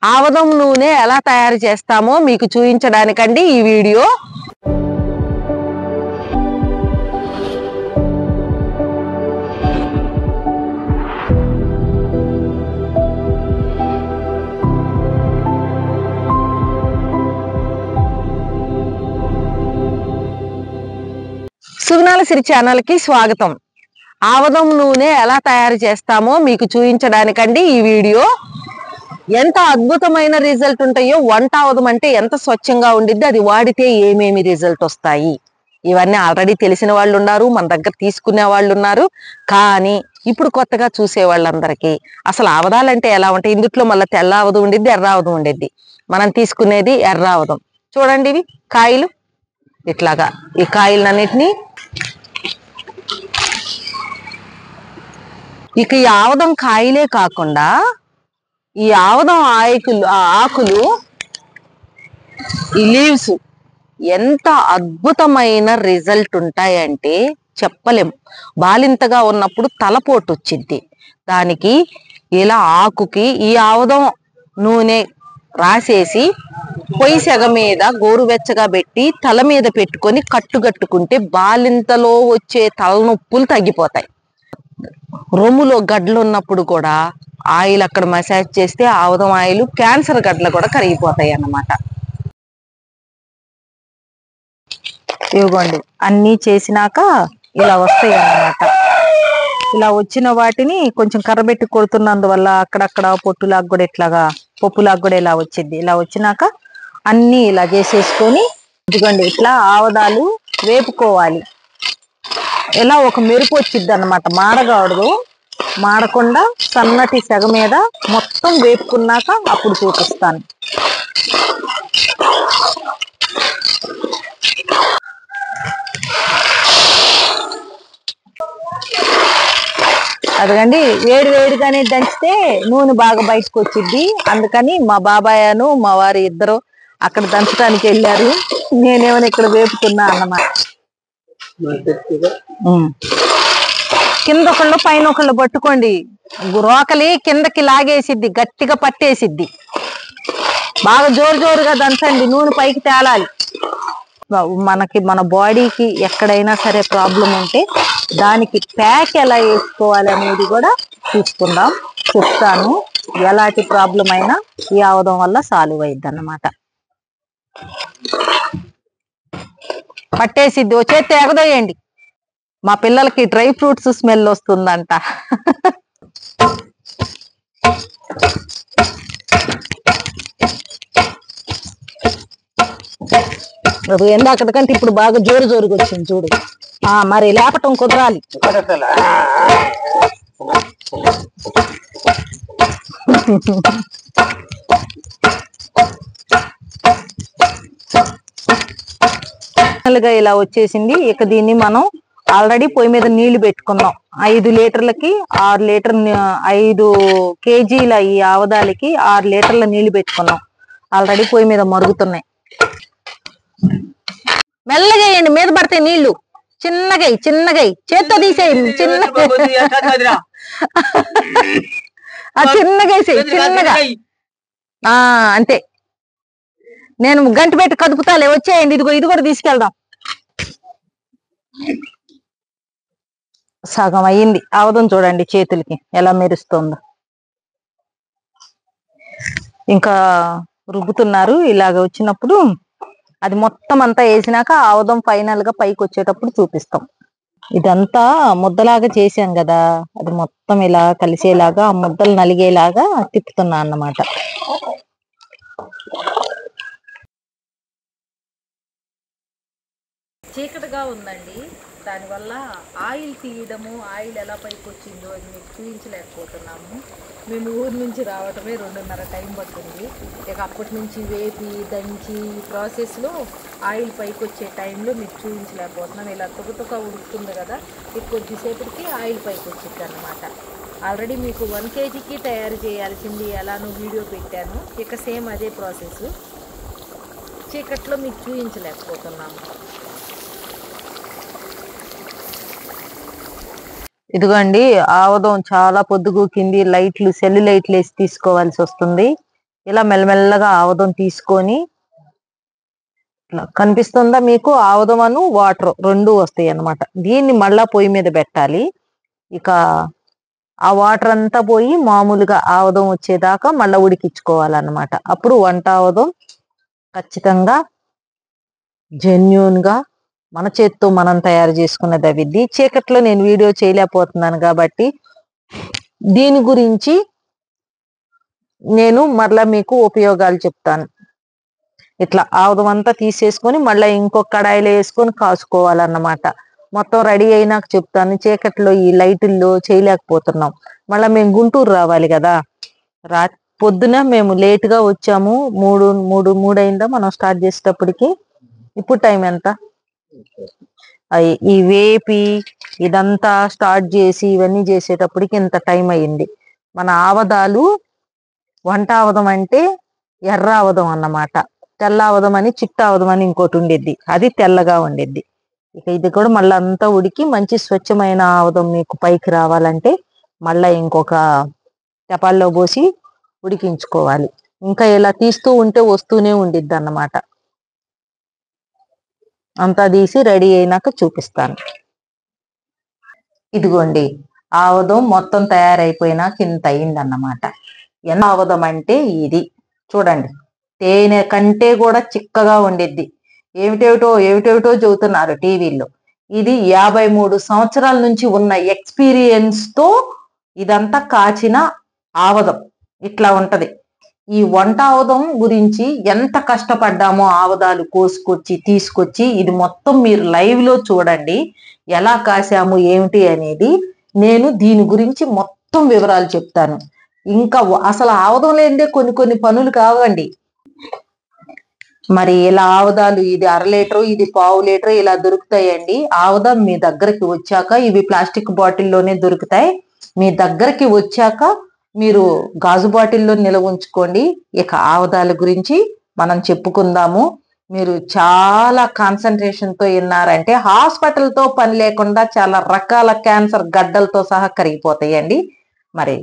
ఆవదం నూనె ఎలా తయారు చేస్తామో మీకు చూపించడానికండి ఈ వీడియో. సుగుణాల సిరి ఛానల్ కి స్వాగతం. ఆవదం నూనె ఎలా తయారు చేస్తామో మీకు చూపించడానికండి ఈ వీడియో. ఎంత అద్భుతమైన రిజల్ట్ ఉంటాయో, వంట ఆవదం అంటే ఎంత స్వచ్ఛంగా ఉండిద్ది, అది వాడితే ఏమేమి రిజల్ట్ వస్తాయి, ఇవన్నీ ఆల్రెడీ తెలిసిన వాళ్ళు ఉన్నారు, మన దగ్గర తీసుకునే వాళ్ళు ఉన్నారు. కానీ ఇప్పుడు కొత్తగా చూసే వాళ్ళందరికీ అసలు ఆవదాలంటే ఎలా ఉంటాయి, ఇందుట్లో మళ్ళీ తెల్ల ఆవదం ఉండిద్ది, ఎర్ర ఆవదం ఉండిద్ది. మనం తీసుకునేది ఎర్ర ఆవదం. చూడండి, ఇవి కాయలు ఇట్లాగా, ఈ కాయలన్నిటినీ ఇక ఈ ఆవదం కాయలే కాకుండా ఈ ఆవదం ఆకులు, ఈ లీవ్స్ ఎంత అద్భుతమైన రిజల్ట్ ఉంటాయంటే చెప్పలేం. బాలింతగా ఉన్నప్పుడు తలపోటు వచ్చింది, దానికి ఇలా ఆకుకి ఈ ఆవదం నూనె రాసేసి పొయ్యి సెగ మీద గోరువెచ్చగా పెట్టి తల మీద పెట్టుకొని కట్టుకుంటే బాలింతలో వచ్చే తలనొప్పులు తగ్గిపోతాయి. రొమ్ములో గడ్డలు ఉన్నప్పుడు కూడా ఆయిల్ అక్కడ మసాజ్ చేస్తే ఆవదం ఆయిల్ క్యాన్సర్ గడ్డలు కూడా కరిగిపోతాయి అన్నమాట. ఇవ్వండి, అన్నీ చేసినాక ఇలా వస్తాయి అన్నమాట. ఇలా వచ్చిన వాటిని కొంచెం కర్రబెట్టి కొడుతున్నందువల్ల అక్కడక్కడ పొట్టులాగా కూడా ఇట్లాగా పప్పులాగా కూడా ఇలా వచ్చింది. ఇలా వచ్చినాక అన్నీ ఇలా చేసేసుకొని ఇదిగోండి ఇట్లా ఆవదాలు వేపుకోవాలి. ఇలా ఒక మెరుపు వచ్చిద్ది అన్నమాట, మాడకూడదు. మాడకుండా సన్నటి సెగ మీద మొత్తం వేపుకున్నాక అప్పుడు చూపిస్తాను. అదిగండి, వేడిగానే దంచితే నూనె బాగా బయటకు వచ్చిద్ది. అందుకని మా బాబాయ్ను మా వారి ఇద్దరు అక్కడ దంచడానికి వెళ్ళారు, నేనేమైనా ఇక్కడ వేపుతున్నా అన్నమాట. కింద ఒకళ్ళు పైన ఒకళ్ళు పట్టుకోండి, రోకలి కిందకి లాగేసిద్ది, గట్టిగా పట్టేసిద్ది. బాగా జోరుగా దంచండి, నూనె పైకి తేలాలి. మన బాడీకి ఎక్కడైనా సరే ప్రాబ్లం ఉంటే దానికి ప్యాక్ ఎలా వేసుకోవాలి అనేది కూడా చూసుకుందాం, చెప్తాను. ఎలాంటి ప్రాబ్లం అయినా ఈ ఆవదం వల్ల సాల్వ్ అయ్యిద్ది అన్నమాట. పట్టేసిద్ది, వచ్చేస్తే ఎగదోయండి. మా పిల్లలకి డ్రై ఫ్రూట్స్ స్మెల్ వస్తుందంట. ఎందాకటికంటే ఇప్పుడు బాగా జోరుగా వచ్చింది చూడు. మరి లేపటం కుదరాలి. ఇలా వచ్చేసింది. ఇక దీన్ని మనం ఆల్రెడీ పొయ్యి మీద నీళ్లు పెట్టుకున్నాం. 5 లీటర్లకి 6 లీటర్ 5 కేజీల ఈ ఆవదాలకి 6 లీటర్ల నీళ్లు పెట్టుకున్నాం. ఆల్రెడీ పొయ్యి మీద మరుగుతున్నాయి. మెల్లగా వేయండి, మీద పడితే నీళ్లు. చిన్నగా చేత్తో తీసేయి, చిన్నగా అంతే. నేను గంట పెట్టి కదుపుతాలే, వచ్చేయండి. ఇది కూడా తీసుకెళ్దాం. సగం అయ్యింది ఆవదం, చూడండి చేతులకి ఎలా మెరుస్తుందో. ఇంకా రుబ్బుతున్నారు. ఇలాగ వచ్చినప్పుడు అది మొత్తం అంతా వేసినాక ఆవదం ఫైనల్ గా పైకి వచ్చేటప్పుడు చూపిస్తాం. ఇదంతా ముద్దలాగా చేసాం కదా, అది మొత్తం ఇలా కలిసేలాగా, ఆ ముద్దలు నలిగేలాగా తిప్పుతున్నా అన్నమాట. చీకటిగా ఉందండి, దానివల్ల ఆయిల్ తీయడము, ఆయిల్ ఎలా పైకి వచ్చిందో అది మీకు చూపించలేకపోతున్నాము. మేము ఊరు నుంచి రావటమే 2:30 టైం పడుతుంది. ఇక అప్పటి నుంచి వేపి దంచి ప్రాసెస్లో ఆయిల్ పైకి వచ్చే టైంలో మీకు చూపించలేకపోతున్నాం. ఇలా తుక ఉడుకుతుంది కదా, ఇది కొద్దిసేపటికి ఆయిల్ పైకి వచ్చింది అన్నమాట. ఆల్రెడీ మీకు 1 కేజీకి తయారు చేయాల్సింది ఎలానో వీడియో పెట్టాను. ఇక సేమ్ అదే ప్రాసెస్, చీకట్లో మీకు చూపించలేకపోతున్నాము. ఇదిగోండి, ఆవదం చాలా పొద్దుగూకింది. లైట్లు, సెల్ లైట్లు వేసి తీసుకోవాల్సి వస్తుంది. ఇలా మెల్లమెల్లగా ఆవదం తీసుకొని, ఇట్లా కనిపిస్తుందా మీకు? ఆవదమను వాటర్ రెండు వస్తాయి అన్నమాట. దీన్ని మళ్ళా పొయ్యి మీద పెట్టాలి. ఇక ఆ వాటర్ అంతా పోయి మామూలుగా ఆవదం వచ్చేదాకా మళ్ళీ ఉడికించుకోవాలన్నమాట. అప్పుడు వంట ఆవదం ఖచ్చితంగా జెన్యూన్ గా మన చేత్తో మనం తయారు చేసుకున్నది అవిద్ది. చీకట్లో నేను వీడియో చేయలేకపోతున్నాను కాబట్టి దీని గురించి నేను మరలా మీకు ఉపయోగాలు చెప్తాను. ఇట్లా ఆవదం అంతా తీసేసుకొని మళ్ళీ ఇంకొక కడాయిలో వేసుకొని కాసుకోవాలన్నమాట. మొత్తం రెడీ అయినాక చెప్తాను. చీకట్లో ఈ లైటుల్లో చేయలేకపోతున్నాం. మళ్ళీ మేము గుంటూరు రావాలి కదా. పొద్దున మేము లేటుగా వచ్చాము. మూడు అయిందా మనం స్టార్ట్ చేసేటప్పటికి? ఇప్పుడు టైం ఎంత? ఈ వేపి ఇదంతా స్టార్ట్ చేసి ఇవన్నీ చేసేటప్పటికి ఇంత టైం అయింది. మన ఆవదాలు వంట ఆవదం అంటే ఎర్ర ఆవదం అన్నమాట. తెల్ల ఆవదం అని చిట్ట ఆవదం అని ఇంకోటి ఉండిద్ది, అది తెల్లగా ఉండిద్ది. ఇక ఇది కూడా మళ్ళీ అంతా ఉడికి మంచి స్వచ్ఛమైన ఆవదం మీకు పైకి రావాలంటే మళ్ళీ ఇంకొక తెపాల్లో పోసి ఉడికించుకోవాలి. ఇంకా ఇలా తీస్తూ ఉంటే వస్తూనే ఉండిద్ది అన్నమాట. అంతా తీసి రెడీ అయినాక చూపిస్తాను. ఇదిగోండి ఆవదం మొత్తం తయారైపోయినాక ఇంత అయిందన్నమాట. ఎంత ఆవదం అంటే ఇది చూడండి, తేనె కంటే కూడా చిక్కగా ఉండిద్ది. ఏమిటేమిటో చెబుతున్నారు టీవీల్లో. ఇది 53 సంవత్సరాల నుంచి ఉన్న ఎక్స్పీరియన్స్ తో ఇదంతా కాచిన ఆవదం ఇట్లా ఉంటది. ఈ వంట ఆవదం గురించి ఎంత కష్టపడ్డామో ఆవదాలు కోసుకొచ్చి తీసుకొచ్చి, ఇది మొత్తం మీరు లైవ్ లో చూడండి ఎలా కాసాము ఏమిటి అనేది. నేను దీని గురించి మొత్తం వివరాలు చెప్తాను. ఇంకా అసలు ఆవదం లేనిదే కొన్ని పనులు కావండి. మరి ఇలా ఆవదాలు ఇది 1/2 లీటరు, ఇది 1/4 లీటరు ఇలా దొరుకుతాయండి. ఆవదం మీ దగ్గరికి వచ్చాక, ఇవి ప్లాస్టిక్ బాటిల్లోనే దొరుకుతాయి. మీ దగ్గరికి వచ్చాక మీరు గాజు బాటిల్లో నిల్వ ఉంచుకోండి. ఇక ఆవదాల గురించి మనం చెప్పుకుందాము. మీరు చాలా కాన్సన్ట్రేషన్ తో విన్నారంటే హాస్పిటల్తో పని లేకుండా చాలా రకాల క్యాన్సర్ గడ్డలతో సహా కరిగిపోతాయండి. మరి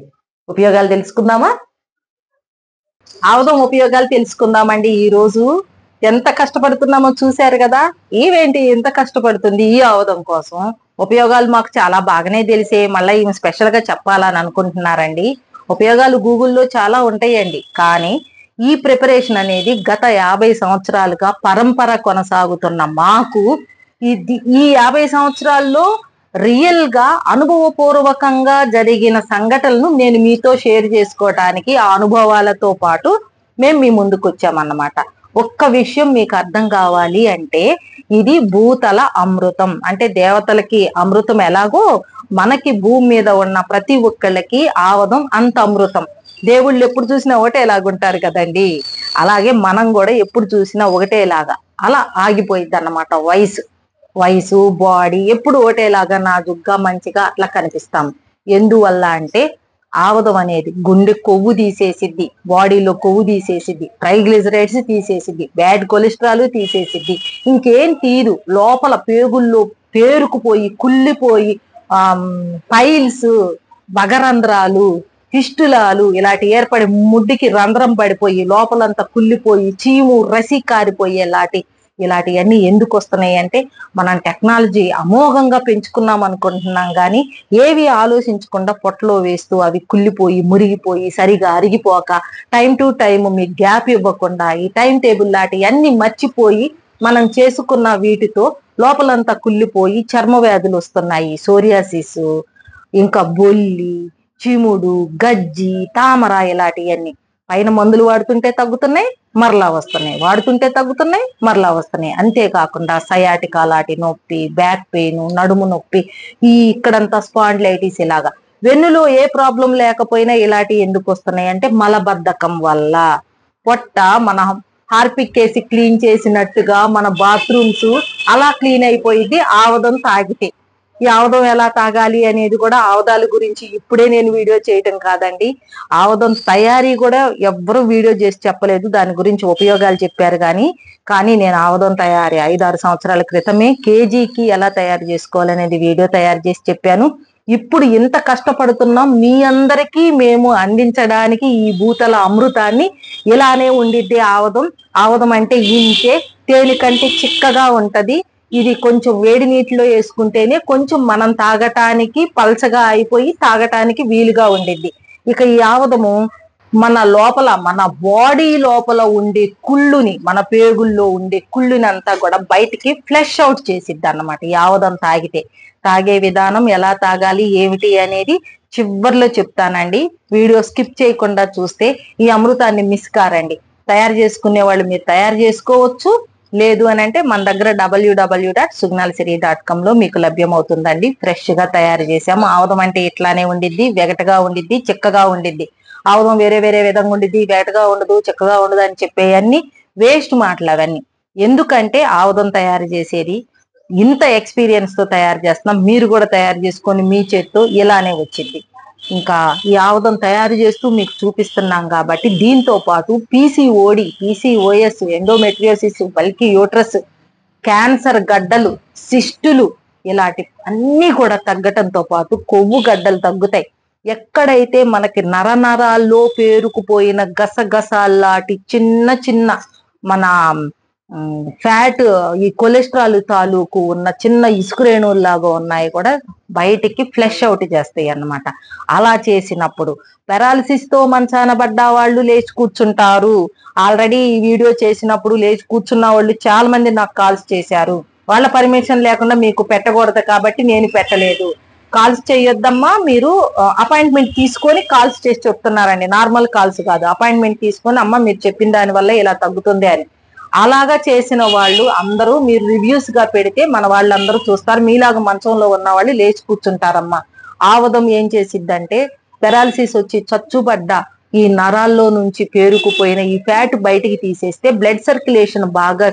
ఉపయోగాలు తెలుసుకుందామా? ఆవదం ఉపయోగాలు తెలుసుకుందామండి. ఈ రోజు ఎంత కష్టపడుతున్నామో చూశారు కదా. ఈవేంటి ఎంత కష్టపడుతుంది ఈ ఆవదం కోసం? ఉపయోగాలు మాకు చాలా బాగానే తెలిసే మళ్ళీ ఈమె స్పెషల్ గా చెప్పాలని అనుకుంటున్నారండి. ఉపయోగాలు గూగుల్లో చాలా ఉంటాయండి. కానీ ఈ ప్రిపరేషన్ అనేది గత 50 సంవత్సరాలుగా పరంపర కొనసాగుతున్న మాకు ఈ 50 సంవత్సరాల్లో రియల్ గా అనుభవపూర్వకంగా జరిగిన సంఘటనలను నేను మీతో షేర్ చేసుకోవటానికి ఆ అనుభవాలతో పాటు మేము మీ ముందుకు వచ్చామన్నమాట. ఒక్క విషయం మీకు అర్థం కావాలి అంటే, ఇది భూతల అమృతం. అంటే దేవతలకి అమృతం ఎలాగో మనకి భూమి మీద ఉన్న ప్రతి ఒక్కళ్ళకి ఆవదం అంత అమృతం. దేవుళ్ళు ఎప్పుడు చూసినా ఒకటేలాగుంటారు కదండి. అలాగే మనం కూడా ఎప్పుడు చూసినా ఒకటేలాగా అలా ఆగిపోయిద్ది అన్నమాట. వయసు బాడీ ఎప్పుడు ఒకటేలాగా నాజుగ్గా మంచిగా అట్లా కనిపిస్తాం. ఎందువల్ల అంటే ఆవదం అనేది గుండె కొవ్వు తీసేసిద్ది, బాడీలో కొవ్వు తీసేసిద్ది, ట్రైగ్లిజరైడ్స్ తీసేసిద్ది, బ్యాడ్ కొలెస్ట్రాల్ తీసేసిద్ది. ఇంకేం తీరు లోపల పేగుల్లో పేరుకుపోయి కుళ్ళిపోయి పైల్స్, మగరంధ్రాలు, ఫిస్టులాలు ఇలాంటి ఏర్పడి ముడ్డికి రంధ్రం పడిపోయి లోపలంతా కుళ్ళిపోయి చీము రసి కారిపోయి ఇలాంటివన్నీ ఎందుకు వస్తున్నాయి అంటే మనం టెక్నాలజీ అమోఘంగా పెంచుకున్నాం అనుకుంటున్నాం, కానీ ఏవి ఆలోచించకుండా పొట్టలో వేస్తూ అవి కుళ్ళిపోయి మురిగిపోయి సరిగా అరిగిపోక టైం టు టైం మీకు గ్యాప్ ఇవ్వకుండా ఈ టైం టేబుల్ లాంటివన్నీ మర్చిపోయి మనం చేసుకున్న వీటితో లోపలంతా కుళ్ళిపోయి చర్మ వ్యాధులు వస్తున్నాయి. సోరియాసిస్, ఇంకా బొల్లి, చిముడు, గజ్జి, తామర ఇలాంటివన్నీ. పైన మందులు వాడుతుంటే తగ్గుతున్నాయి, మరలా వస్తున్నాయి, వాడుతుంటే తగ్గుతున్నాయి, మరలా వస్తున్నాయి. అంతేకాకుండా సయాటికా లాంటి నొప్పి, బ్యాక్ పెయిన్, నడుము నొప్పి, ఇక్కడంతా స్పాండిలైటిస్ ఇలాగా వెన్నులో ఏ ప్రాబ్లం లేకపోయినా ఇలాంటివి ఎందుకు వస్తున్నాయి అంటే మలబద్ధకం వల్ల. పొట్ట మన హార్పిక్ వేసి క్లీన్ చేసినట్టుగా మన బాత్రూమ్స్ అలా క్లీన్ అయిపోయింది ఆవదం తాగితే. ఈ ఆవదం ఎలా తాగాలి అనేది కూడా ఆవదాల గురించి ఇప్పుడే నేను వీడియో చేయటం కాదండి. ఆవదం తయారీ కూడా ఎవ్వరూ వీడియో చేసి చెప్పలేదు. దాని గురించి ఉపయోగాలు చెప్పారు కానీ నేను ఆవదం తయారీ 5-6 సంవత్సరాల క్రితమే కేజీకి ఎలా తయారు చేసుకోవాలనేది వీడియో తయారు చేసి చెప్పాను. ఇప్పుడు ఇంత కష్టపడుతున్నాం మీ అందరికీ మేము అందించడానికి ఈ భూతల అమృతాన్ని. ఇలానే ఉండిద్ది ఆవదం. ఆవదం అంటే ఇంతే, తేలికంటే చిక్కగా ఉంటది. ఇది కొంచెం వేడి నీటిలో వేసుకుంటేనే కొంచెం మనం తాగటానికి పల్చగా అయిపోయి తాగటానికి వీలుగా ఉండిద్ది. ఇక ఈ ఆవదము మన లోపల, మన బాడీ లోపల ఉండే కుళ్ళుని, మన పేగుల్లో ఉండే కుళ్ళుని అంతా కూడా బయటికి ఫ్లష్ అవుట్ చేసిద్ది అన్నమాట ఈ ఆవదం తాగితే. తాగే విధానం, ఎలా తాగాలి ఏమిటి అనేది చివర్లో చెప్తానండి. వీడియో స్కిప్ చేయకుండా చూస్తే ఈ అమృతాన్ని మిస్ కారండి. తయారు చేసుకునే వాళ్ళు మీరు తయారు చేసుకోవచ్చు. లేదు అని అంటే మన దగ్గర www.sugnalsiri.com లో మీకు లభ్యమవుతుందండి. ఫ్రెష్ గా తయారు చేసాము. ఆవదం అంటే ఇట్లానే ఉండిద్ది, వెగటగా ఉండిద్ది, చిక్కగా ఉండిద్ది. ఆవదం వేరే వేరే విధంగా ఉండిద్ది, వెగటగా ఉండదు, చిక్కగా ఉండదు అని చెప్పేవన్నీ వేస్ట్ మాటలు అవన్నీ. ఎందుకంటే ఆవదం తయారు చేసేది ఇంత ఎక్స్పీరియన్స్ తో తయారు చేస్తున్నాం. మీరు కూడా తయారు చేసుకొని మీ చేత్తో ఇలానే వచ్చింది. ఇంకా ఈ ఆవదం తయారు చేస్తూ మీకు చూపిస్తున్నాం కాబట్టి దీంతో పాటు PCOS, endometriosis, bulky uterus, cancer గడ్డలు, సిస్టులు ఇలాంటి అన్ని కూడా తగ్గటంతో పాటు కొవ్వు గడ్డలు తగ్గుతాయి. ఎక్కడైతే మనకి నరనరాల్లో పేరుకుపోయిన గసగసాలాంటి చిన్న చిన్న మన ఫ్యాట్, ఈ కొలెస్ట్రాల్ తాలూకు ఉన్న చిన్న ఇసుక రేణువుల్లాగా ఉన్నాయి కూడా బయటికి ఫ్లష్ అవుట్ చేస్తాయి అన్నమాట. అలా చేసినప్పుడు పెరాలసిస్ తో మంచాన పడ్డ వాళ్ళు లేచి కూర్చుంటారు. ఆల్రెడీ ఈ వీడియో చేసినప్పుడు లేచి కూర్చున్న వాళ్ళు చాలా మంది నాకు కాల్స్ చేశారు. వాళ్ళ పర్మిషన్ లేకుండా మీకు పెట్టకూడదు కాబట్టి నేను పెట్టలేదు. కాల్స్ చేయొద్దమ్మా, మీరు అపాయింట్మెంట్ తీసుకొని కాల్స్ చేసి చెప్తున్నారండి. నార్మల్ కాల్స్ కాదు, అపాయింట్మెంట్ తీసుకొని అమ్మ మీరు చెప్పిన దాని వల్ల ఇలా తగ్గుతుంది అని. అలాగా చేసిన వాళ్ళు అందరూ మీరు రివ్యూస్ గా పెడితే మన వాళ్ళందరూ చూస్తారు. మీలాగా మంచంలో ఉన్న వాళ్ళు లేచి కూర్చుంటారమ్మా. ఆవదం ఏం చేసిద్దంటే పెరాలసిస్ వచ్చి చచ్చుబడ్డ ఈ నరాల్లో నుంచి పేరుకుపోయిన ఈ ఫ్యాట్ బయటికి తీసేస్తే బ్లడ్ సర్క్యులేషన్ బాగా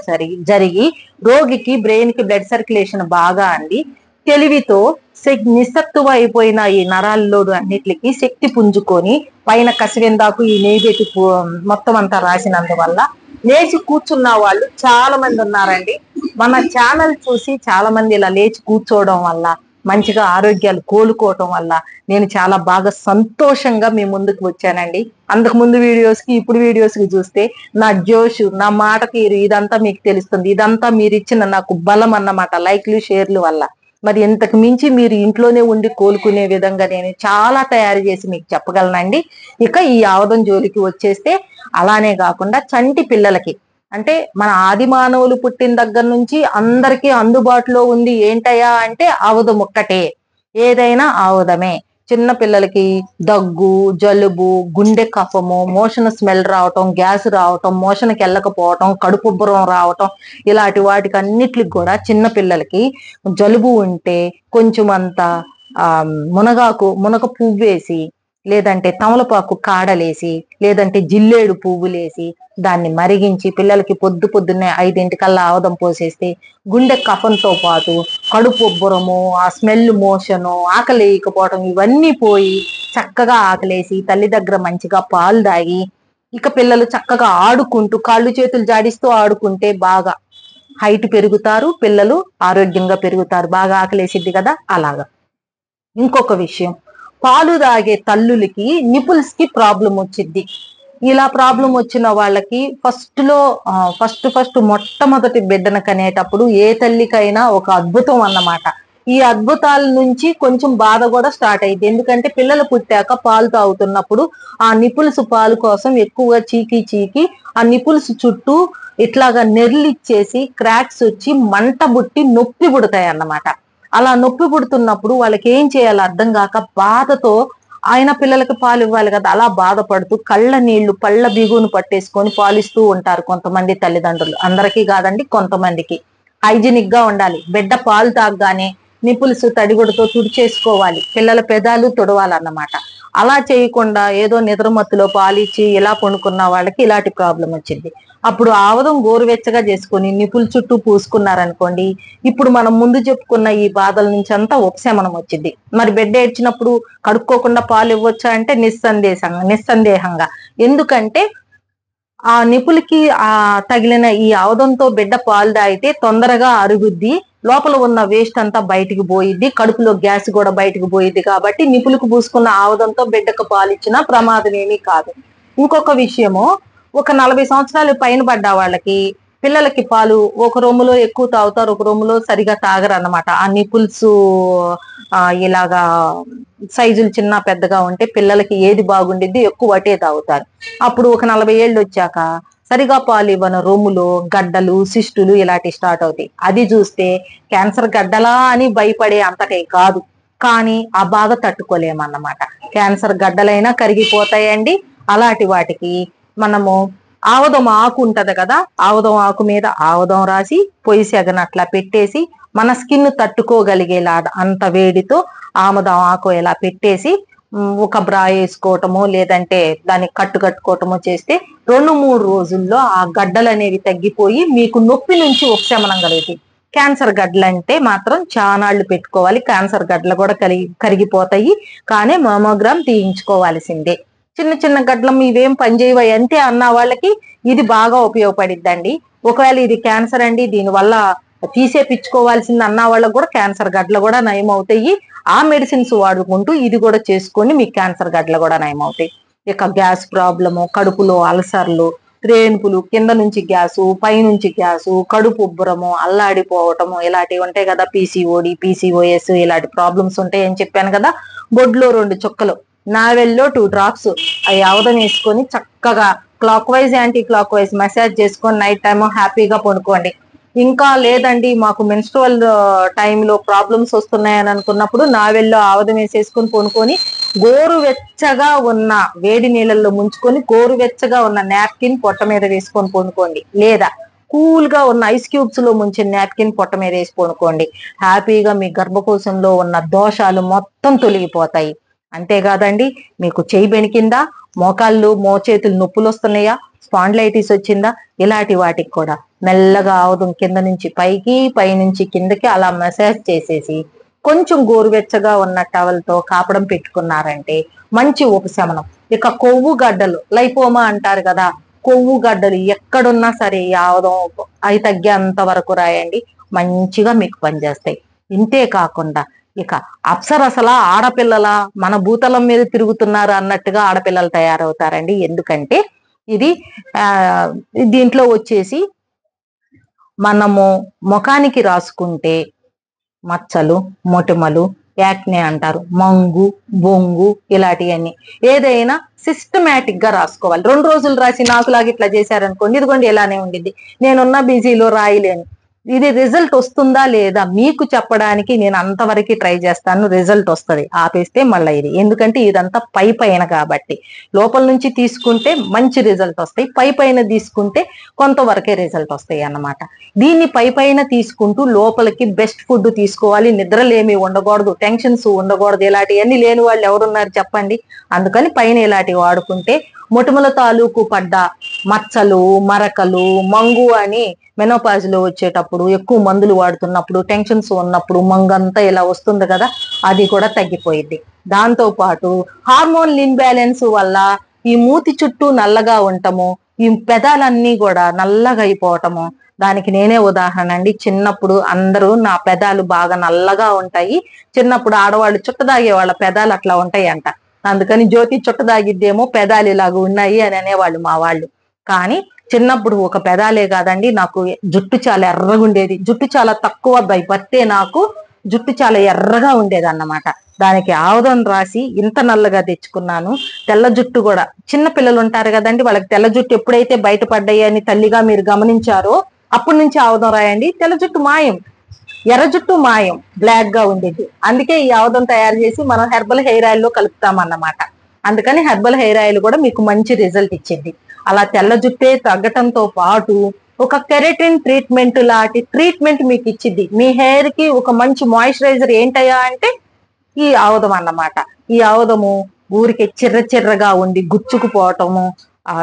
జరిగి రోగికి బ్రెయిన్ కి బ్లడ్ సర్క్యులేషన్ బాగా అండి తెలివితో నిస్సత్తువ అయిపోయిన ఈ నరాల్లో అన్నిటికి శక్తి పుంజుకొని పైన కసివెందాకు ఈ నెయ్యి మొత్తం అంతా రాసినందువల్ల లేచి కూర్చున్న వాళ్ళు చాలా మంది ఉన్నారండి. మన ఛానల్ చూసి చాలా మంది ఇలా లేచి కూర్చోవడం వల్ల, మంచిగా ఆరోగ్యాలు కోలుకోవటం వల్ల నేను చాలా బాగా సంతోషంగా మీ ముందుకు వచ్చానండి. అంతకు ముందు వీడియోస్ కి ఇప్పుడు వీడియోస్ కి చూస్తే నా జోష్, నా మాట తీరు ఇదంతా మీకు తెలుస్తుంది. ఇదంతా మీరు ఇచ్చిన నాకు బలం అన్నమాట, లైక్లు షేర్లు వల్ల. మరి ఇంతకు మించి మీరు ఇంట్లోనే ఉండి కోలుకునే విధంగా నేను చాలా తయారు చేసి మీకు చెప్పగలనండి. ఇక ఈ ఆవదం జోలికి వచ్చేస్తే అలానే కాకుండా చంటి పిల్లలకి, అంటే మన ఆది మానవులు పుట్టిన దగ్గర నుంచి అందరికీ అందుబాటులో ఉంది ఏంటయ్యా అంటే ఆవదం ఒక్కటే. ఏదైనా ఆవదమే. చిన్న పిల్లలకి దగ్గు, జలుబు, గుండె కఫము, మోషన్ స్మెల్ రావటం, గ్యాస్ రావటం, మోషన్కి వెళ్ళకపోవటం, కడుపుబ్బరం రావటం, ఇలాంటి వాటికి అన్నిటికి కూడా చిన్న పిల్లలకి జలుబు ఉంటే కొంచెం అంత మునగ పువ్వేసి, లేదంటే తమలపాకు కాడలేసి, లేదంటే జిల్లేడు పువ్వులేసి దాన్ని మరిగించి పిల్లలకి పొద్దున్నే 5 ఆవదం పోసేస్తే గుండె కఫంతో పాటు కడుపు ఉబ్బరము, ఆ స్మెల్, మోషను, ఆకలి వేయకపోవడం ఇవన్నీ పోయి చక్కగా ఆకలేసి తల్లి దగ్గర మంచిగా పాలు తాగి ఇక పిల్లలు చక్కగా ఆడుకుంటూ కాళ్ళు చేతులు జాడిస్తూ ఆడుకుంటే బాగా హైట్ పెరుగుతారు, పిల్లలు ఆరోగ్యంగా పెరుగుతారు. బాగా ఆకలేసిద్ది కదా అలాగా. ఇంకొక విషయం, పాలు తాగే తల్లులకి నిపుల్స్ కి ప్రాబ్లం వచ్చిద్ది. ఇలా ప్రాబ్లం వచ్చిన వాళ్ళకి ఫస్ట్ మొట్టమొదటి బిడ్డను కనేటప్పుడు ఏ తల్లికైనా ఒక అద్భుతం అన్నమాట. ఈ అద్భుతాల నుంచి కొంచెం బాధ కూడా స్టార్ట్ అయింది. ఎందుకంటే పిల్లలు పుట్టాక పాలు తాగుతున్నప్పుడు ఆ నిపుల్స్ పాలు కోసం ఎక్కువగా చీకి ఆ నిపుల్స్ చుట్టూ ఇట్లాగా నెర్లిచ్చేసి క్రాక్స్ వచ్చి మంట బుట్టి నొప్పి పుడతాయి అన్నమాట. అలా నొప్పి పుడుతున్నప్పుడు వాళ్ళకి ఏం చేయాలో అర్థం కాక బాధతో ఆయన పిల్లలకి పాలు ఇవ్వాలి కదా, అలా బాధపడుతూ కళ్ళ నీళ్లు పళ్ళ బిగును పట్టేసుకొని పాలిస్తూ ఉంటారు కొంతమంది తల్లిదండ్రులు. అందరికీ కాదండి, కొంతమందికి. హైజీనిక్ గా ఉండాలి. బిడ్డ పాలు తాగగానే నిపుల్స్ తడిగుడితో తుడిచేసుకోవాలి, పిల్లల పెదాలు తుడవాలన్నమాట. అలా చేయకుండా ఏదో నిద్రమత్తులో పాలిచ్చి ఇలా పండుకున్న వాళ్ళకి ఇలాంటి ప్రాబ్లం వచ్చింది. అప్పుడు ఆవదం గోరువెచ్చగా చేసుకొని నిపుల్ చుట్టూ పూసుకున్నారనుకోండి, ఇప్పుడు మనం ముందు చెప్పుకున్న ఈ బాధల నుంచి అంతా ఉపశమనం వచ్చింది. మరి బిడ్డ ఏడ్చినప్పుడు కడుక్కోకుండా పాలు ఇవ్వచ్చా అంటే నిస్సందేహంగా. ఎందుకంటే ఆ నిపులకి తగిలిన ఈ ఆవదంతో బిడ్డ పాలు తాగితే తొందరగా అరుగుద్ది, లోపల ఉన్న వేస్ట్ అంతా బయటికి పోయిద్ది, కడుపులో గ్యాస్ కూడా బయటికి పోయిద్ది. కాబట్టి నిపులకు పూసుకున్న ఆవదంతో బిడ్డకు పాలిచ్చినా ప్రమాదం ఏమీ కాదు. ఇంకొక విషయము, ఒక 40 సంవత్సరాలు పైన పడ్డ వాళ్ళకి పిల్లలకి పాలు ఒక రొమ్ములో ఎక్కువ తాగుతారు, ఒక రొమ్ములో సరిగా తాగరు అన్నమాట. ఆ నిపుల్స్ ఇలాగా సైజులు చిన్న పెద్దగా ఉంటే పిల్లలకి ఏది బాగుండిద్ది ఎక్కువ అటే తాగుతారు. అప్పుడు ఒక 40 ఏళ్ళు వచ్చాక సరిగా పాలు ఇవ్వన రొమ్ములో గడ్డలు, సిస్టులు ఇలాంటివి స్టార్ట్ అవుతాయి. అది చూస్తే క్యాన్సర్ గడ్డలా అని భయపడే అంతటే కాదు, కానీ ఆ బాధ తట్టుకోలేమన్నమాట. క్యాన్సర్ గడ్డలైనా కరిగిపోతాయండి. అలాంటి వాటికి మనము ఆవదం ఆకు ఉంటది కదా, ఆవదం ఆకు మీద ఆవదం రాసి పొయ్యి సెగనట్లా పెట్టేసి మన స్కిన్ తట్టుకోగలిగేలా అంత వేడితో ఆముదం ఆకు ఇలా పెట్టేసి ఒక బ్రా వేసుకోవటమో లేదంటే దానికి కట్టుకోవటమో చేస్తే 2-3 రోజుల్లో ఆ గడ్డలు అనేవి తగ్గిపోయి మీకు నొప్పి నుంచి ఉపశమనం కలుగుతాయి. క్యాన్సర్ గడ్డలు అంటే మాత్రం చానాళ్ళు పెట్టుకోవాలి. క్యాన్సర్ గడ్డలు కూడా కరిగిపోతాయి, కానీ మామోగ్రామ్ తీయించుకోవాల్సిందే. చిన్న చిన్న గడ్డలం ఇవేం పనిచేయవు అంతే అన్న వాళ్ళకి ఇది బాగా ఉపయోగపడిద్దండి. ఒకవేళ ఇది క్యాన్సర్ అండి దీనివల్ల తీసేపించుకోవాల్సింది అన్న వాళ్ళకు కూడా క్యాన్సర్ గడ్డలు కూడా నయం అవుతాయి. ఆ మెడిసిన్స్ వాడుకుంటూ ఇది కూడా చేసుకొని మీకు క్యాన్సర్ గడ్డలు కూడా నయం అవుతాయి. ఇక గ్యాస్ ప్రాబ్లము, కడుపులో అల్సర్లు, త్రేన్పులు, కింద నుంచి గ్యాసు, పైనుంచి గ్యాసు, కడుపు ఉబ్బరము, అల్లాడిపోవటము ఇలాంటివి ఉంటాయి కదా, పీసీఓడి, పీసీఓఎస్ ఇలాంటి ప్రాబ్లమ్స్ ఉంటాయి అని చెప్పాను కదా. బొడ్లో 2 చుక్కలు, నావెల్లో 2 డ్రాప్స్ అవి ఆవదం వేసుకొని చక్కగా clock wise anti clock wise massage చేసుకొని నైట్ టైమ్ హ్యాపీగా పడుకోండి. ఇంకా లేదండి మాకు మెన్స్ట్రువల్ టైంలో ప్రాబ్లమ్స్ వస్తున్నాయని అనుకున్నప్పుడు నావెల్లో ఆవదం వేసేసుకొని పడుకొని గోరువెచ్చగా ఉన్న వేడి నీళ్ళల్లో ముంచుకొని గోరువెచ్చగా ఉన్న నాప్కిన్ పొట్ట మీద వేసుకొని పడుకోండి, లేదా కూల్ గా ఉన్న ఐస్ క్యూబ్స్ లో ముంచిన నాప్కిన్ పొట్ట మీద వేసి పడుకోండి. హ్యాపీగా మీ గర్భకోశంలో ఉన్న దోషాలు మొత్తం తొలగిపోతాయి. అంతేకాదండి, మీకు చేయి బెణికిందా, మోకాళ్ళు మోచేతులు నొప్పులు వస్తున్నాయా, స్పాండ్లైటిస్ వచ్చిందా, ఇలాంటి వాటికి కూడా మెల్లగా ఆవదం కింద నుంచి పైకి, పైనుంచి కిందకి అలా మసాజ్ చేసేసి కొంచెం గోరువెచ్చగా ఉన్న టవల్తో కాపడం పెట్టుకున్నారంటే మంచి ఉపశమనం. ఇక కొవ్వు గడ్డలు, లైపోమా అంటారు కదా, కొవ్వు గడ్డలు ఎక్కడున్నా సరే ఆవదం అవి తగ్గేంత వరకు రాయండి, మంచిగా మీకు పనిచేస్తాయి. ఇంతే కాకుండా ఇక అప్సరసల ఆడపిల్లల మన భూతలం మీద తిరుగుతున్నారు అన్నట్టుగా ఆడపిల్లలు తయారవుతారండి. ఎందుకంటే ఇది దీంట్లో వచ్చేసి మనము ముఖానికి రాసుకుంటే మచ్చలు, మొటిమలు, యాక్నే అంటారు, మంగు, బొంగు ఇలాంటివన్నీ ఏదైనా సిస్టమేటిక్ గా రాసుకోవాలి. 2 రోజులు రాసి నాకులాగా ఇట్లా చేశారనుకోండి, ఇదిగోండి ఇలానే ఉండిద్ది, నేనున్న బిజీలో రాయలేను. ఇది రిజల్ట్ వస్తుందా లేదా మీకు చెప్పడానికి నేను అంతవరకు ట్రై చేస్తాను. రిజల్ట్ వస్తుంది, ఆపేస్తే మళ్ళీ ఇది, ఎందుకంటే ఇదంతా పై పైన కాబట్టి. లోపల నుంచి తీసుకుంటే మంచి రిజల్ట్ వస్తాయి, పై పైన తీసుకుంటే కొంతవరకే రిజల్ట్ వస్తాయి అన్నమాట. దీన్ని పై పైన తీసుకుంటూ లోపలికి బెస్ట్ ఫుడ్ తీసుకోవాలి, నిద్రలేమి ఉండకూడదు, టెన్షన్స్ ఉండకూడదు. ఇలాంటివన్నీ లేని వాళ్ళు ఎవరున్నారు చెప్పండి. అందుకని పైన ఇలాంటివి వాడుకుంటే మొటిమల తాలూకు పడ్డ మచ్చలు, మరకలు, మంగు అని మెనోపాజ్ లో వచ్చేటప్పుడు ఎక్కువ మందులు వాడుతున్నప్పుడు టెన్షన్స్ ఉన్నప్పుడు మంగంతా ఇలా వస్తుంది కదా, అది కూడా తగ్గిపోయింది. దాంతో పాటు హార్మోన్ ఇన్బ్యాలెన్స్ వల్ల ఈ మూతి చుట్టూ నల్లగా ఉండటము, ఈ పెదాలన్నీ కూడా నల్లగా అయిపోవటము, దానికి నేనే ఉదాహరణ అండి. చిన్నప్పుడు అందరూ నా పెదాలు బాగా నల్లగా ఉంటాయి, చిన్నప్పుడు ఆడవాళ్ళు చుట్ట దాగే వాళ్ళ పెదాలు అట్లా ఉంటాయి అంట, అందుకని జ్యోతి చుట్ట దాగిద్దేమో పెదాలు ఇలాగ ఉన్నాయి అని అనేవాళ్ళు మా వాళ్ళు. కానీ చిన్నప్పుడు ఒక పెదాలే కాదండి, నాకు జుట్టు చాలా ఎర్రగా ఉండేది, జుట్టు చాలా తక్కువ భయపడితే నాకు జుట్టు చాలా ఎర్రగా ఉండేది అన్నమాట. దానికి ఆవదం రాసి ఇంత నల్లగా తెచ్చుకున్నాను. తెల్ల జుట్టు కూడా, చిన్న పిల్లలు ఉంటారు కదండి, వాళ్ళకి తెల్ల జుట్టు ఎప్పుడైతే బయటపడ్డాయి అని తల్లిగా మీరు గమనించారో అప్పటి నుంచి ఆవదం రాయండి, తెల్ల జుట్టు మాయం, ఎర్ర జుట్టు మాయం, బ్లాక్ గా ఉండేది. అందుకే ఈ ఆవదం తయారు చేసి మనం హెర్బల్ హెయిర్ ఆయిల్ లో కలుపుతామన్నమాట. అందుకని హెర్బల్ హెయిర్ ఆయిల్ కూడా మీకు మంచి రిజల్ట్ ఇచ్చింది. అలా తెల్ల జుట్టే తగ్గటంతో పాటు ఒక కెరటిన్ ట్రీట్మెంట్ లాంటి ట్రీట్మెంట్ మీకు ఇచ్చింది. మీ హెయిర్ కి ఒక మంచి మాయిశ్చరైజర్ ఏంటయ్యా అంటే ఈ ఆవదం అన్నమాట. ఈ ఆవదము ఊరికి చిర్రగా ఉండి గుచ్చుకుపోవటము, ఆ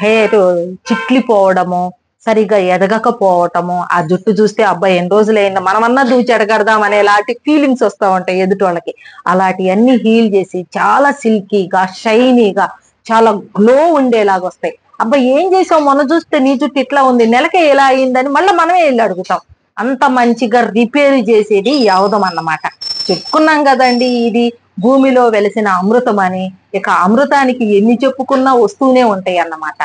హెయిర్ చిట్లిపోవడము, సరిగా ఎదగకపోవటము, ఆ జుట్టు చూస్తే అబ్బాయి ఎన్ని రోజులైందా మనమన్నా దూచి ఎడగడదాం అనేలాంటి ఫీలింగ్స్ వస్తూ ఉంటాయి ఎదుటి వాళ్ళకి. అలాంటివన్నీ హీల్ చేసి చాలా సిల్కీగా, షైనీగా, చాలా గ్లో ఉండేలాగా వస్తాయి. అబ్బాయి ఏం చేసావు మొన్న చూస్తే నీ జుట్టు ఇట్లా ఉంది, నెలకే ఎలా అయిందని మళ్ళీ మనమే వెళ్ళి అడుగుతాం. అంత మంచిగా రిపేర్ చేసేది ఈ ఆవదం అన్నమాట. చెప్పుకున్నాం కదండి, ఇది భూమిలో వెలిసిన అమృతం అని. ఇక అమృతానికి ఎన్ని చెప్పుకున్నా వస్తూనే ఉంటాయి అన్నమాట.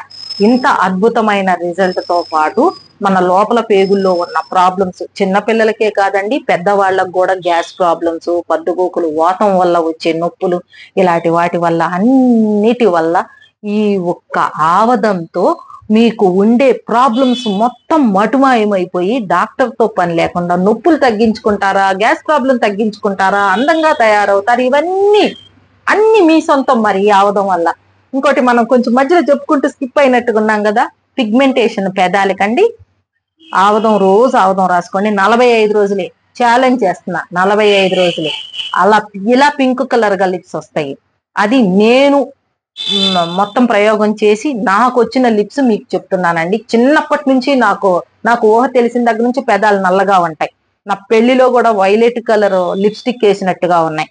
ఇంత అద్భుతమైన రిజల్ట్ తో పాటు మన లోపల పేగుల్లో ఉన్న ప్రాబ్లమ్స్, చిన్నపిల్లలకే కాదండి పెద్దవాళ్ళకు కూడా గ్యాస్ ప్రాబ్లమ్స్, పద్దుగోకులు, వాతం వల్ల వచ్చే నొప్పులు, ఇలాంటి వాటి వల్ల అన్నిటి వల్ల ఈ ఒక్క ఆవదంతో మీకు ఉండే ప్రాబ్లమ్స్ మొత్తం మటుమాయమైపోయి డాక్టర్తో పని లేకుండా నొప్పులు తగ్గించుకుంటారా, గ్యాస్ ప్రాబ్లం తగ్గించుకుంటారా, అందంగా తయారవుతారు. ఇవన్నీ అన్ని మీ సొంతం మరి ఈ ఆవదం వల్ల. ఇంకోటి మనం కొంచెం మధ్యలో చెప్పుకుంటూ స్కిప్ అయినట్టుగా ఉన్నాం కదా, పిగ్మెంటేషన్ పెదాలకండి. రోజు ఆవదం రాసుకోండి. 45 రోజులే ఛాలెంజ్ చేస్తున్నా, 45 రోజులే అలా ఇలా పింక్ కలర్ గా లిప్స్ వస్తాయి. అది నేను మొత్తం ప్రయోగం చేసి నాకు వచ్చిన లిప్స్ మీకు చెప్తున్నానండి. చిన్నప్పటి నుంచి నాకు ఊహ తెలిసిన దగ్గర నుంచి పెదాలు నల్లగా ఉంటాయి. నా పెళ్లిలో కూడా వైలెట్ కలర్ లిప్స్టిక్ వేసినట్టుగా ఉన్నాయి.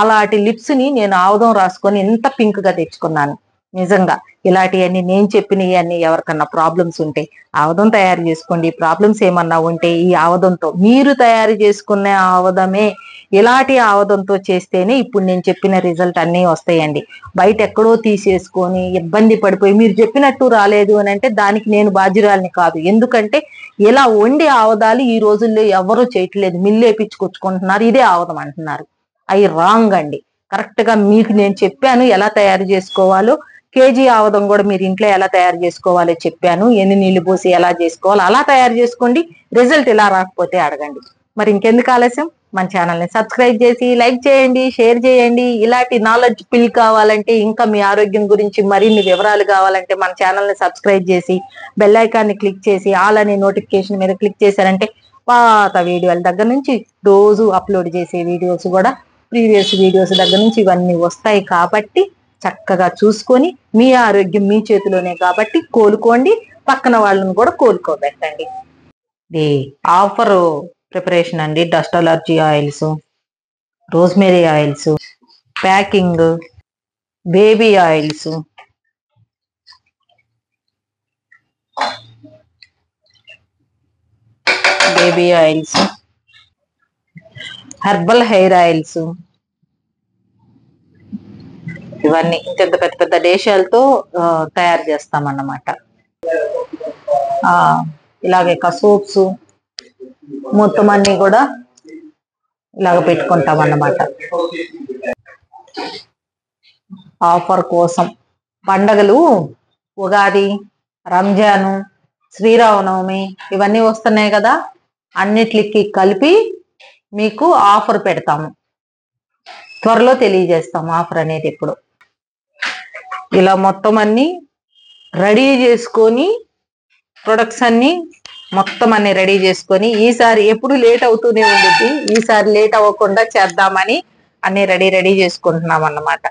అలాంటి లిప్స్ ని నేను ఆవదం రాసుకొని ఇంత పింక్ గా తెచ్చుకున్నాను. నిజంగా ఇలాంటివన్నీ నేను చెప్పినవి అన్ని ఎవరికన్నా ప్రాబ్లమ్స్ ఉంటే ఆవదం తయారు చేసుకోండి. ప్రాబ్లమ్స్ ఏమన్నా ఉంటే ఈ ఆవదంతో, మీరు తయారు చేసుకునే ఆవదమే ఇలాంటి ఆవదంతో చేస్తేనే ఇప్పుడు నేను చెప్పిన రిజల్ట్ అన్నీ వస్తాయండి. బయట ఎక్కడో తీసేసుకొని ఇబ్బంది పడిపోయి మీరు చెప్పినట్టు రాలేదు అని అంటే దానికి నేను బాధ్యురాలిని కాదు. ఎందుకంటే ఇలా వండి ఆవదాలు ఈ రోజుల్లో ఎవరూ చేయట్లేదు, మిల్లు వేపించుకొచ్చుకుంటున్నారు, ఇదే ఆవదం అంటున్నారు. అవి రాంగ్ అండి. కరెక్ట్ గా మీకు నేను చెప్పాను ఎలా తయారు చేసుకోవాలో. కేజీ ఆవదం కూడా మీరు ఇంట్లో ఎలా తయారు చేసుకోవాలో చెప్పాను. ఎన్ని నీళ్లు పోసి ఎలా చేసుకోవాలో అలా తయారు చేసుకోండి. రిజల్ట్ ఇలా రాకపోతే అడగండి. మరి ఇంకెందుకు ఆలస్యం, మన ఛానల్ని సబ్స్క్రైబ్ చేసి లైక్ చేయండి, షేర్ చేయండి. ఇలాంటి నాలెడ్జ్ పిల్ కావాలంటే, ఇంకా మీ ఆరోగ్యం గురించి మరిన్ని వివరాలు కావాలంటే మన ఛానల్ని సబ్స్క్రైబ్ చేసి బెల్ ఐకాన్ని క్లిక్ చేసి ఆల్ అనే నోటిఫికేషన్ మీద క్లిక్ చేశారంటే పాత వీడియోల దగ్గర నుంచి రోజు అప్లోడ్ చేసే వీడియోస్ కూడా, ప్రీవియస్ వీడియోస్ దగ్గర నుంచి ఇవన్నీ వస్తాయి. కాబట్టి చక్కగా చూసుకొని మీ ఆరోగ్యం మీ చేతిలోనే కాబట్టి కోలుకోండి, పక్కన వాళ్ళని కూడా కోలుకోబెట్టండి. ఇది ఆఫర్ ప్రిపరేషన్ అండి. Dust allergy oils, rosemary oils, packing, baby oils, herbal hair oils, ఇవన్నీ ఇంత పెద్ద పెద్ద దేశాలతో తయారు చేస్తామన్నమాట. ఇలాగే సోప్స్ మొత్తం అన్ని కూడా ఇలాగ పెట్టుకుంటాం అన్నమాట. ఆఫర్ కోసం పండగలు, ఉగాది, రంజాను, శ్రీరామనవమి ఇవన్నీ వస్తున్నాయి కదా, అన్నిటికి కలిపి మీకు ఆఫర్ పెడతాము. త్వరలో తెలియజేస్తాము ఆఫర్ అనేది. ఇప్పుడు ఇలా మొత్తం అన్ని రెడీ చేసుకొని, ప్రొడక్ట్స్ అన్ని మొత్తం అన్ని రెడీ చేసుకొని, ఈసారి ఎప్పుడు లేట్ అవుతూనే ఉంటుంది, ఈసారి లేట్ అవ్వకుండా చేద్దామని అన్ని రెడీ చేసుకుంటున్నాం అన్నమాట.